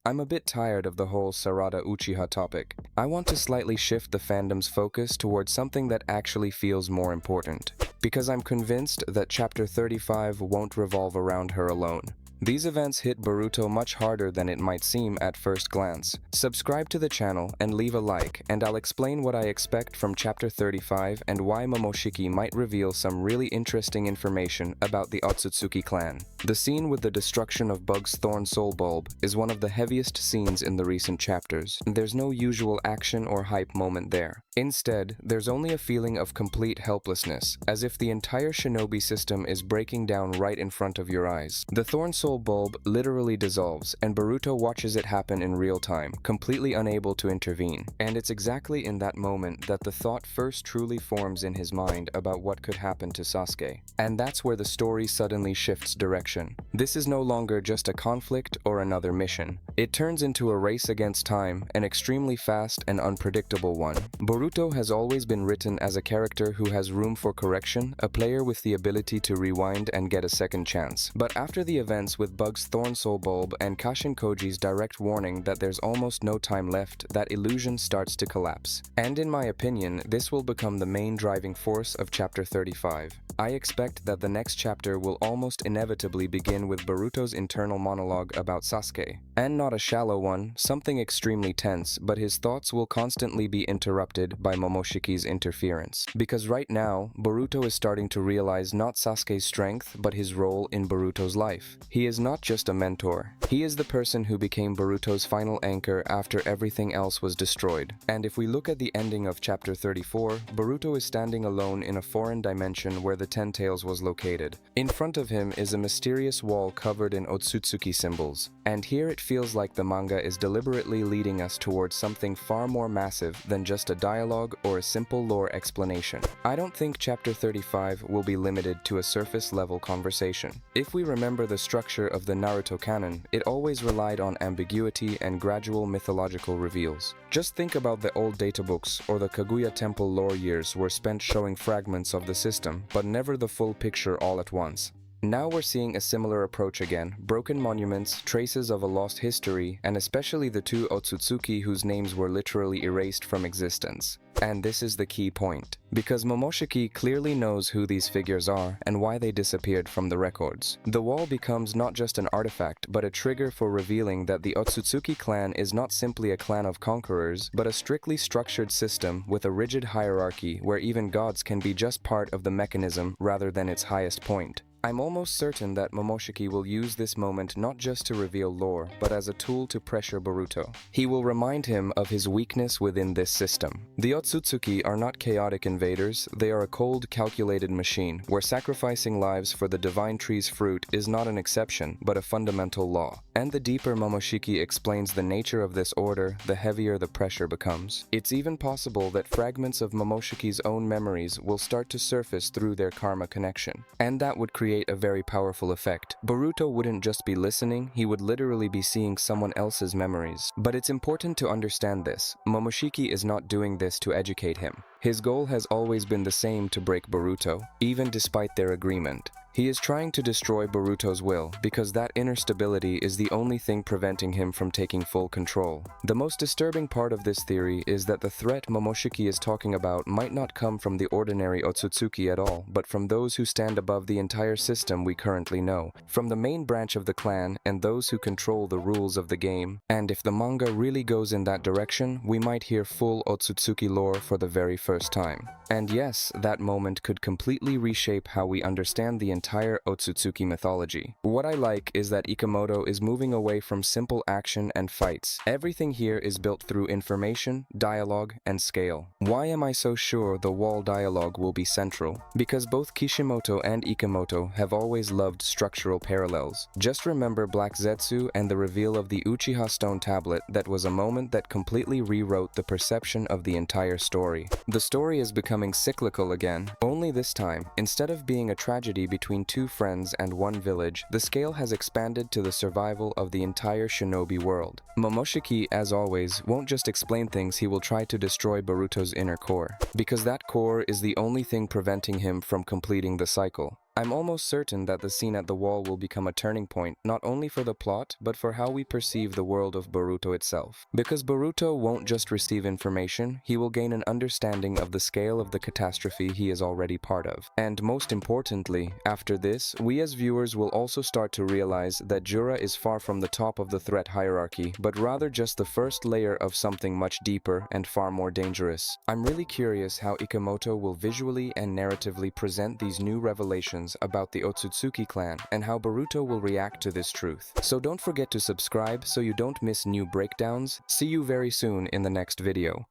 I'm a bit tired of the whole Sarada Uchiha topic. I want to slightly shift the fandom's focus towards something that actually feels more important. Because I'm convinced that Chapter 35 won't revolve around her alone. These events hit Boruto much harder than it might seem at first glance. Subscribe to the channel and leave a like, and I'll explain what I expect from Chapter 35 and why Momoshiki might reveal some really interesting information about the Otsutsuki clan. The scene with the destruction of Bug's Thorn soul bulb is one of the heaviest scenes in the recent chapters. There's no usual action or hype moment there. Instead, there's only a feeling of complete helplessness, as if the entire shinobi system is breaking down right in front of your eyes. The Thorn soul bulb literally dissolves, and Boruto watches it happen in real time, completely unable to intervene. And it's exactly in that moment that the thought first truly forms in his mind about what could happen to Sasuke. And that's where the story suddenly shifts direction. This is no longer just a conflict or another mission. It turns into a race against time, an extremely fast and unpredictable one. Boruto has always been written as a character who has room for correction, a player with the ability to rewind and get a second chance. But after the events with Bug's Thorn soul bulb and Kashin Koji's direct warning that there's almost no time left, that illusion starts to collapse. And in my opinion, this will become the main driving force of Chapter 35. I expect that the next chapter will almost inevitably begin with Boruto's internal monologue about Sasuke. And not a shallow one, something extremely tense, but his thoughts will constantly be interrupted by Momoshiki's interference. Because right now, Boruto is starting to realize not Sasuke's strength, but his role in Boruto's life. He is not just a mentor. He is the person who became Boruto's final anchor after everything else was destroyed. And if we look at the ending of Chapter 34, Boruto is standing alone in a foreign dimension where the Ten Tails was located. In front of him is a mysterious wall covered in Otsutsuki symbols. And here it feels like the manga is deliberately leading us towards something far more massive than just a dialogue or a simple lore explanation. I don't think Chapter 35 will be limited to a surface-level conversation. If we remember the structure of the Naruto canon, it always relied on ambiguity and gradual mythological reveals. Just think about the old databooks or the Kaguya Temple lore years were spent showing fragments of the system, but never the full picture all at once. Now we're seeing a similar approach again, broken monuments, traces of a lost history, and especially the two Otsutsuki whose names were literally erased from existence. And this is the key point, because Momoshiki clearly knows who these figures are and why they disappeared from the records. The wall becomes not just an artifact, but a trigger for revealing that the Otsutsuki clan is not simply a clan of conquerors, but a strictly structured system with a rigid hierarchy where even gods can be just part of the mechanism rather than its highest point. I'm almost certain that Momoshiki will use this moment not just to reveal lore, but as a tool to pressure Boruto. He will remind him of his weakness within this system. The Otsutsuki are not chaotic invaders, they are a cold, calculated machine, where sacrificing lives for the divine tree's fruit is not an exception, but a fundamental law. And the deeper Momoshiki explains the nature of this order, the heavier the pressure becomes. It's even possible that fragments of Momoshiki's own memories will start to surface through their karma connection. And that would create a very powerful effect. Boruto wouldn't just be listening, he would literally be seeing someone else's memories. But it's important to understand this. Momoshiki is not doing this to educate him. His goal has always been the same: to break Boruto, even despite their agreement. He is trying to destroy Boruto's will, because that inner stability is the only thing preventing him from taking full control. The most disturbing part of this theory is that the threat Momoshiki is talking about might not come from the ordinary Otsutsuki at all, but from those who stand above the entire system we currently know, from the main branch of the clan and those who control the rules of the game. And if the manga really goes in that direction, we might hear full Otsutsuki lore for the very first time. And yes, that moment could completely reshape how we understand the entire Otsutsuki mythology. What I like is that Ikemoto is moving away from simple action and fights. Everything here is built through information, dialogue, and scale. Why am I so sure the wall dialogue will be central? Because both Kishimoto and Ikemoto have always loved structural parallels. Just remember Black Zetsu and the reveal of the Uchiha Stone Tablet. That was a moment that completely rewrote the perception of the entire story. The story is becoming cyclical again, only this time, instead of being a tragedy between two friends and one village, the scale has expanded to the survival of the entire shinobi world. Momoshiki, as always, won't just explain things, he will try to destroy Boruto's inner core, because that core is the only thing preventing him from completing the cycle. I'm almost certain that the scene at the wall will become a turning point, not only for the plot, but for how we perceive the world of Boruto itself. Because Boruto won't just receive information, he will gain an understanding of the scale of the catastrophe he is already part of. And most importantly, after this, we as viewers will also start to realize that Jura is far from the top of the threat hierarchy, but rather just the first layer of something much deeper and far more dangerous. I'm really curious how Ikemoto will visually and narratively present these new revelations about the Otsutsuki clan and how Boruto will react to this truth. So don't forget to subscribe so you don't miss new breakdowns. See you very soon in the next video.